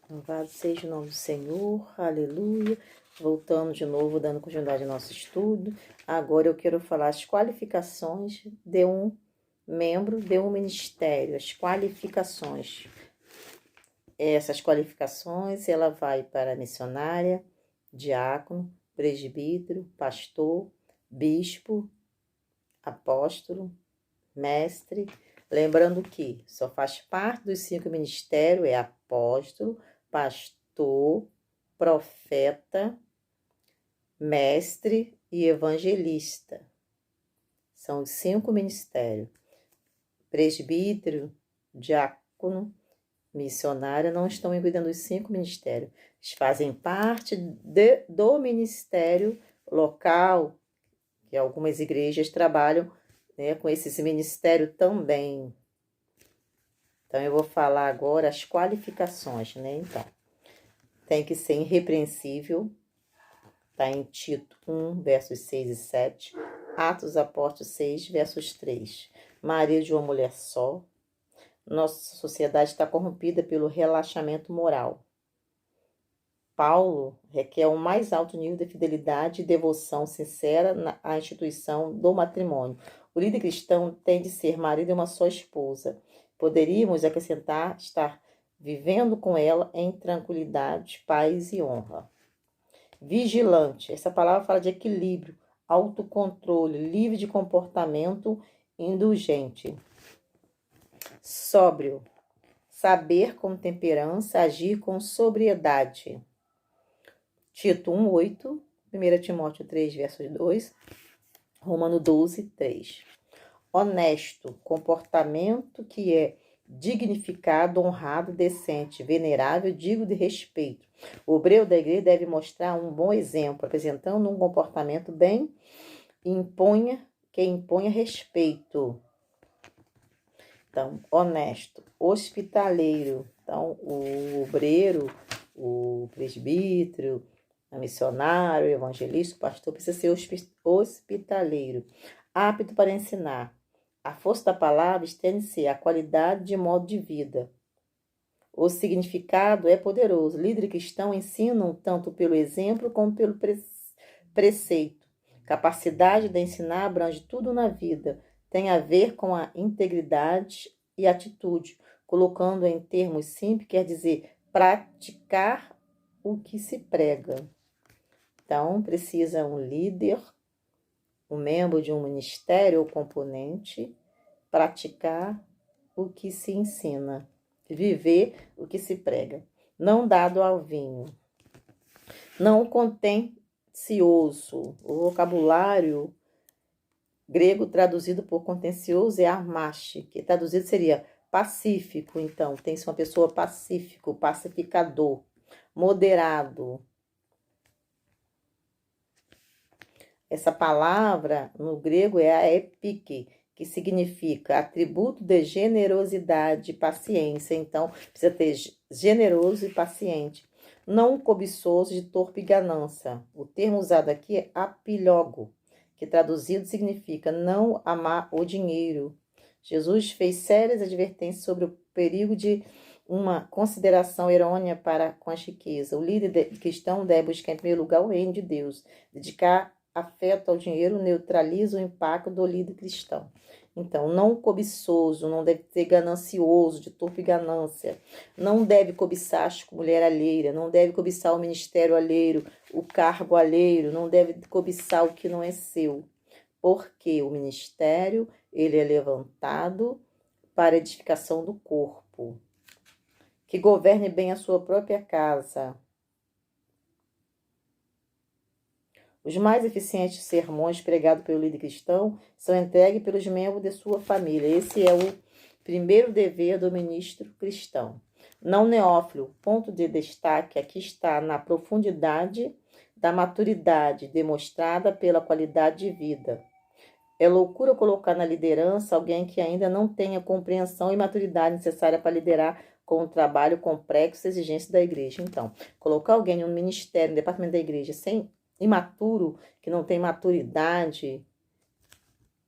Louvado seja o nome do Senhor, aleluia. Voltando de novo, dando continuidade ao nosso estudo. Agora eu quero falar as qualificações de um membro de um ministério. As qualificações. Essas qualificações, ela vai para missionária, diácono, presbítero, pastor, bispo, apóstolo, mestre. Lembrando que só faz parte dos 5 ministérios, é apóstolo, pastor, profeta, mestre e evangelista. São os 5 ministérios. Presbítero, diácono, missionário não estão incluindo os 5 ministérios. Eles fazem parte do ministério local, que algumas igrejas trabalham, né, com esse ministério também. Então, eu vou falar agora as qualificações, né? Então, tem que ser irrepreensível, tá em Tito 1, versos 6 e 7, Atos Apóstolos 6, versos 3. Marido de uma mulher só. Nossa sociedade está corrompida pelo relaxamento moral. Paulo requer um mais alto nível de fidelidade e devoção sincera à instituição do matrimônio. O líder cristão tem de ser marido de uma só esposa. Poderíamos acrescentar estar vivendo com ela em tranquilidade, paz e honra. Vigilante. Essa palavra fala de equilíbrio, autocontrole, livre de comportamento indulgente. Sóbrio. Saber com temperança, agir com sobriedade. Tito 1:8, 1 Timóteo 3, versos 2, Romano 12, 3. Honesto, comportamento que é dignificado, honrado, decente, venerável, digno de respeito. O obreiro da igreja deve mostrar um bom exemplo, apresentando um comportamento bem que imponha respeito. Então, honesto, hospitaleiro. Então, o obreiro, o presbítero, o missionário, o evangelista, o pastor precisa ser hospitaleiro. Apto para ensinar. A força da palavra estende-se à qualidade de modo de vida. O significado é poderoso. Líderes cristãos ensinam tanto pelo exemplo como pelo preceito. Capacidade de ensinar abrange tudo na vida. Tem a ver com a integridade e atitude. Colocando em termos simples, quer dizer praticar o que se prega. Então, precisa um líder, um membro de um ministério ou componente, praticar o que se ensina, viver o que se prega. Não dado ao vinho. Não contencioso. O vocabulário grego traduzido por contencioso é armache, que traduzido seria pacífico. Então, tem-se uma pessoa pacífico, pacificador, moderado. Essa palavra no grego é a epique, que significa atributo de generosidade, paciência. Então, precisa ter generoso e paciente. Não cobiçoso de torpe ganância. O termo usado aqui é apilógo, que traduzido significa não amar o dinheiro. Jesus fez sérias advertências sobre o perigo de uma consideração errônea para com a riqueza. O líder cristão deve buscar em primeiro lugar o reino de Deus, dedicar afeto ao dinheiro neutraliza o impacto do líder cristão. Então, não cobiçoso, não deve ser ganancioso, de torpe ganância. Não deve cobiçar a mulher alheira, não deve cobiçar o ministério alheiro, o cargo alheiro, não deve cobiçar o que não é seu. Porque o ministério, ele é levantado para a edificação do corpo. Que governe bem a sua própria casa. Os mais eficientes sermões pregados pelo líder cristão são entregues pelos membros de sua família. Esse é o primeiro dever do ministro cristão. Não neófilo, ponto de destaque aqui está na profundidade da maturidade demonstrada pela qualidade de vida. É loucura colocar na liderança alguém que ainda não tenha compreensão e maturidade necessária para liderar com um trabalho complexo e exigência da igreja. Então, colocar alguém no ministério, no departamento da igreja, sem imaturo, que não tem maturidade,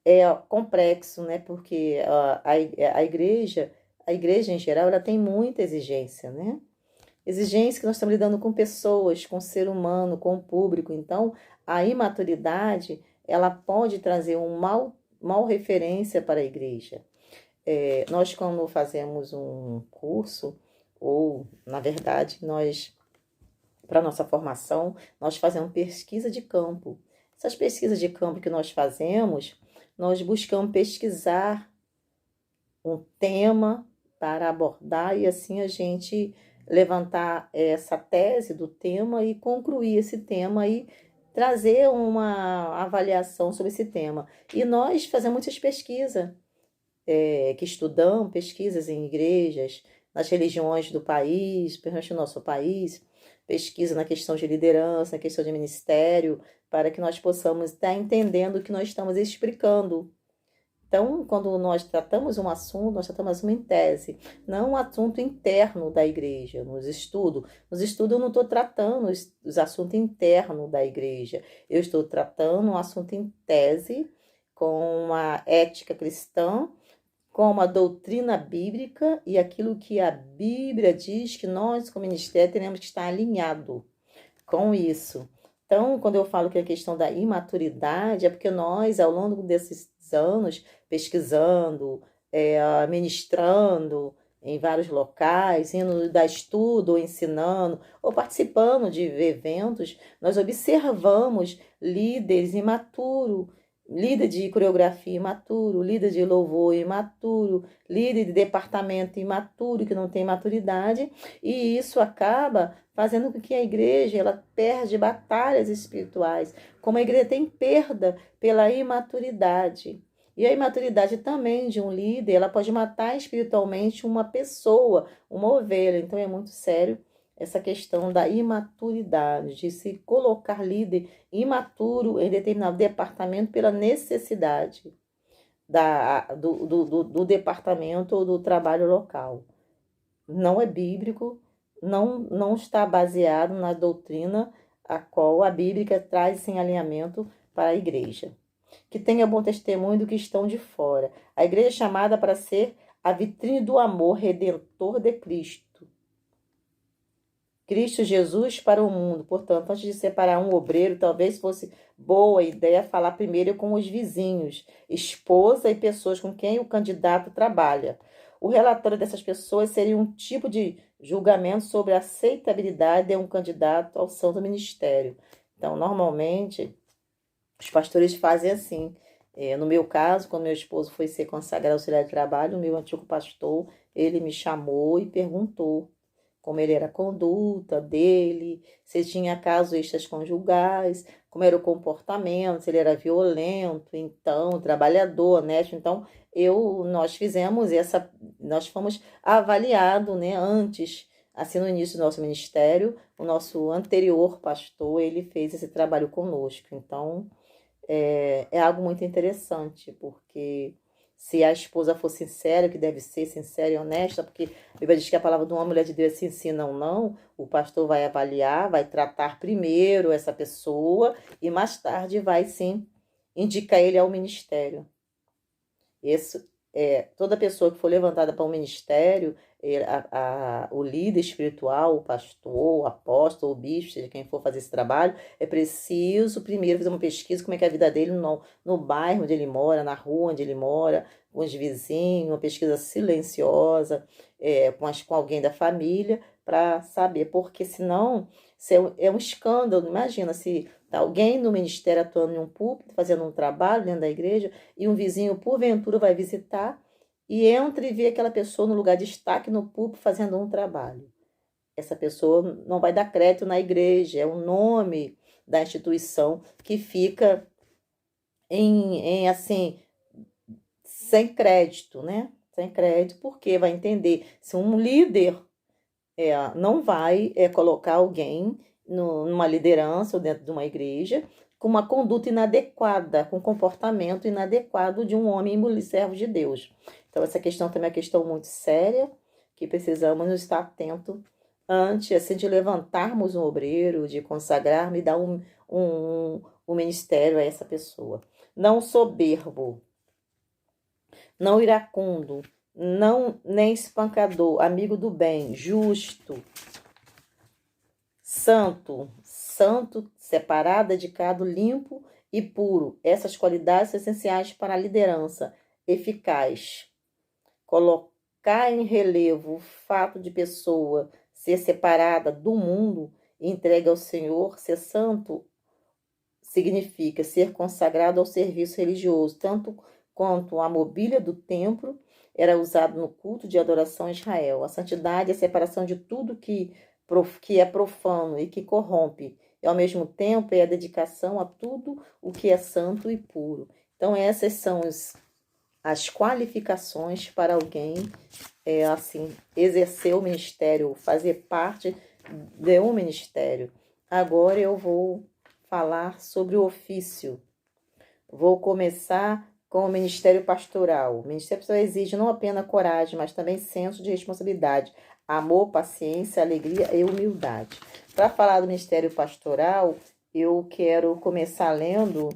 é complexo, né? Porque a igreja em geral, ela tem muita exigência, né? exigência que nós estamos lidando com pessoas, com o ser humano, com o público. Então, a imaturidade, ela pode trazer um mal referência para a igreja. Nós, quando fazemos um curso, ou, na verdade, nós, para nossa formação, nós fazemos pesquisa de campo. Essas pesquisas de campo que nós fazemos, nós buscamos pesquisar um tema para abordar e assim a gente levantar essa tese do tema e concluir esse tema e trazer uma avaliação sobre esse tema. E nós fazemos muitas pesquisas, que estudamos pesquisas em igrejas, nas religiões do país, principalmente no nosso país, pesquisa na questão de liderança, na questão de ministério, para que nós possamos estar entendendo o que nós estamos explicando. Então, quando nós tratamos um assunto, nós tratamos uma em tese, não um assunto interno da igreja, nos estudos. Nos estudos eu não estou tratando os assuntos internos da igreja, eu estou tratando um assunto em tese, com uma ética cristã, com uma doutrina bíblica e aquilo que a Bíblia diz que nós, como ministério, teremos que estar alinhado com isso. Então, quando eu falo que a questão da imaturidade, é porque nós, ao longo desses anos, pesquisando, ministrando em vários locais, indo dar estudo, ou ensinando, ou participando de eventos, nós observamos líderes imaturos, líder de coreografia imaturo, líder de louvor imaturo, líder de departamento imaturo, que não tem maturidade, e isso acaba fazendo com que a igreja ela perde batalhas espirituais, como a igreja tem perda pela imaturidade. E a imaturidade também de um líder, ela pode matar espiritualmente uma pessoa, uma ovelha. Então é muito sério essa questão da imaturidade, de se colocar líder imaturo em determinado departamento pela necessidade do departamento ou do trabalho local. Não é bíblico, não está baseado na doutrina a qual a Bíblia traz em alinhamento para a igreja. Que tenha bom testemunho do que estão de fora. A igreja é chamada para ser a vitrine do amor redentor de Cristo. Cristo Jesus para o mundo. Portanto, antes de separar um obreiro, talvez fosse boa ideia falar primeiro com os vizinhos, esposa e pessoas com quem o candidato trabalha. O relatório dessas pessoas seria um tipo de julgamento sobre a aceitabilidade de um candidato ao santo ministério. Então, normalmente, os pastores fazem assim. No meu caso, quando meu esposo foi ser consagrado auxiliar de trabalho, o meu antigo pastor, ele me chamou e perguntou como ele era a conduta dele, se tinha casos extraconjugais, como era o comportamento, se ele era violento, então, trabalhador, honesto. Então, nós fomos avaliados, né, antes, assim, no início do nosso ministério, o nosso anterior pastor, ele fez esse trabalho conosco. Então, é algo muito interessante, porque se a esposa for sincera, que deve ser sincera e honesta, porque a Bíblia diz que a palavra de uma mulher de Deus se ensina ou não, o pastor vai avaliar, vai tratar primeiro essa pessoa e mais tarde vai sim indicar ele ao ministério. Toda pessoa que for levantada para um ministério, o líder espiritual, o pastor, o apóstolo, o bispo, seja quem for fazer esse trabalho, é preciso primeiro fazer uma pesquisa como é que é a vida dele no bairro onde ele mora, na rua onde ele mora, com os vizinhos, uma pesquisa silenciosa, com alguém da família, para saber, porque senão é um escândalo. Imagina se tá alguém no ministério atuando em um púlpito, fazendo um trabalho dentro da igreja, e um vizinho, porventura, vai visitar e entra e vê aquela pessoa no lugar de destaque no púlpito fazendo um trabalho. Essa pessoa não vai dar crédito na igreja, é o nome da instituição que fica assim, sem crédito, né? Sem crédito, porque vai entender se um líder não vai colocar alguém numa liderança ou dentro de uma igreja com uma conduta inadequada, com comportamento inadequado de um homem e servo de Deus. Então, essa questão também é uma questão muito séria, que precisamos estar atentos antes assim, de levantarmos um obreiro, de consagrarmos e dar um ministério a essa pessoa. Não soberbo, não iracundo, nem espancador, amigo do bem, justo, Santo, santo, separado, dedicado, limpo e puro. Essas qualidades são essenciais para a liderança eficaz. Colocar em relevo o fato de pessoa ser separada do mundo e entregue ao Senhor, ser santo, significa ser consagrado ao serviço religioso, tanto quanto a mobília do templo era usado no culto de adoração em Israel. A santidade é a separação de tudo que é profano e que corrompe, e ao mesmo tempo é a dedicação a tudo o que é santo e puro. Então essas são as qualificações para alguém assim exercer o ministério, fazer parte de um ministério. Agora eu vou falar sobre o ofício. Vou começar com o ministério pastoral. O ministério pastoral exige não apenas coragem, mas também senso de responsabilidade, amor, paciência, alegria e humildade. Para falar do ministério pastoral, eu quero começar lendo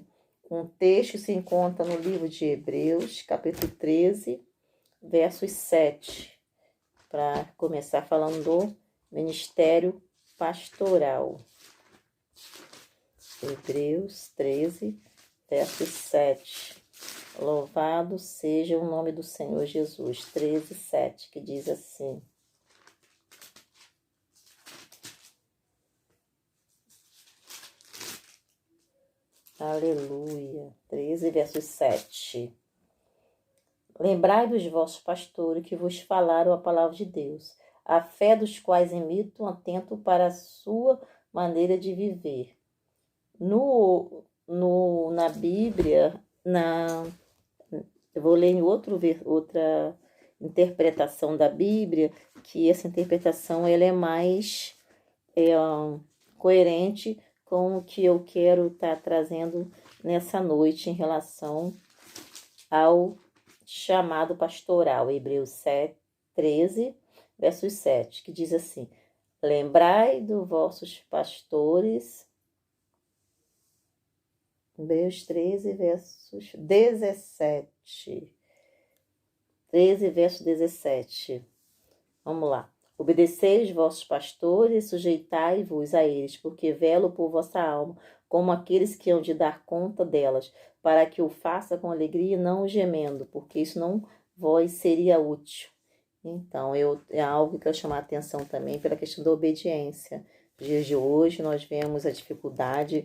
um texto que se encontra no livro de Hebreus, capítulo 13, versos 7, para começar falando do ministério pastoral. Hebreus 13, verso 7. Louvado seja o nome do Senhor Jesus. 13, 7, que diz assim. Aleluia. 13, verso 7. Lembrai dos vossos pastores que vos falaram a palavra de Deus, a fé dos quais imitam atento para a sua maneira de viver. Na Bíblia, eu vou ler em outra interpretação da Bíblia, que essa interpretação ela é mais coerente com o que eu quero estar trazendo nessa noite em relação ao chamado pastoral. Hebreus 7, 13, versos 7, que diz assim: lembrai dos vossos pastores. Hebreus 13, versos 17. 13, verso 17. Vamos lá. Obedecei os vossos pastores e sujeitai-vos a eles, porque velo por vossa alma, como aqueles que hão de dar conta delas, para que o faça com alegria e não gemendo, porque isso não vos seria útil. Então, é algo que eu chamar a atenção também pela questão da obediência. Nos dias de hoje, nós vemos a dificuldade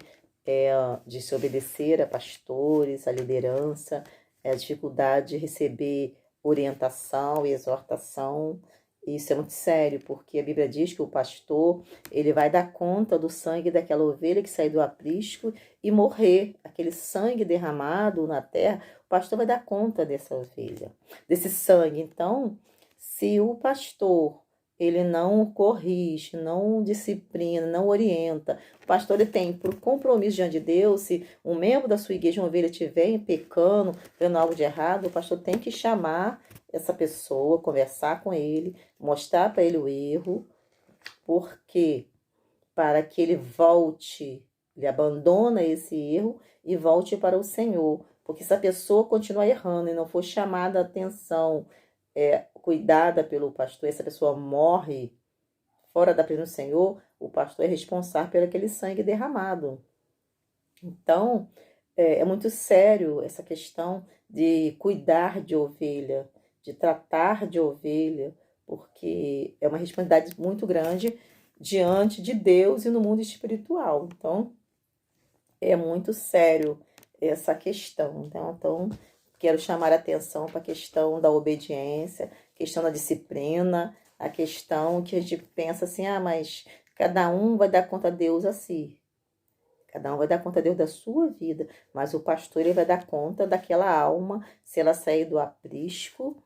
de se obedecer a pastores, a liderança, a dificuldade de receber orientação e exortação. Isso é muito sério, porque a Bíblia diz que o pastor ele vai dar conta do sangue daquela ovelha que saiu do aprisco e morrer. Aquele sangue derramado na terra, o pastor vai dar conta dessa ovelha, desse sangue. Então, se o pastor ele não corrige, não disciplina, não orienta. O pastor ele tem por compromisso diante de Deus, se um membro da sua igreja, uma ovelha, estiver pecando, fazendo algo de errado, o pastor tem que chamar essa pessoa, conversar com ele, mostrar para ele o erro, porque para que ele volte, ele abandona esse erro e volte para o Senhor. Porque se a pessoa continuar errando e não for chamada a atenção, cuidada pelo pastor, essa pessoa morre fora da presença do Senhor, o pastor é responsável pelo aquele sangue derramado. Então, é muito sério essa questão de cuidar de ovelha, de tratar de ovelha, porque é uma responsabilidade muito grande diante de Deus e no mundo espiritual. Então, é muito sério essa questão. Então quero chamar a atenção para a questão da obediência, questão da disciplina, a questão que a gente pensa assim, mas cada um vai dar conta a Deus a si. Cada um vai dar conta a Deus da sua vida, mas o pastor ele vai dar conta daquela alma, se ela sair do aprisco,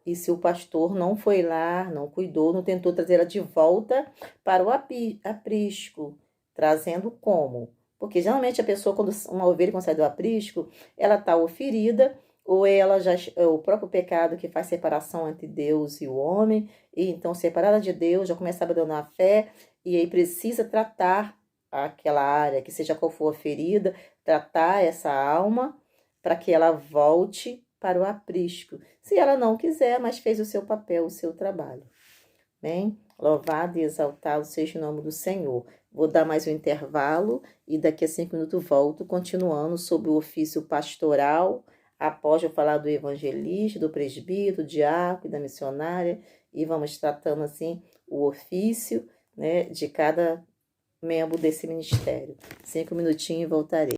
e se o pastor não foi lá, não cuidou, não tentou trazer ela de volta para o aprisco, trazendo como? Porque geralmente a pessoa, quando uma ovelha quando sai do aprisco, ela está ou ferida, ou ela já o próprio pecado que faz separação entre Deus e o homem, e então separada de Deus, já começa a abandonar a fé, e aí precisa tratar aquela área, que seja qual for a ferida, tratar essa alma para que ela volte para o aprisco. Se ela não quiser, mas fez o seu papel, o seu trabalho. Bem, Louvado e exaltado seja o nome do Senhor. Vou dar mais um intervalo e daqui a 5 minutos volto, continuando sobre o ofício pastoral, após eu falar do evangelista, do presbítero, do diácono e da missionária, e vamos tratando assim o ofício, né, de cada membro desse ministério. 5 minutinhos e voltarei.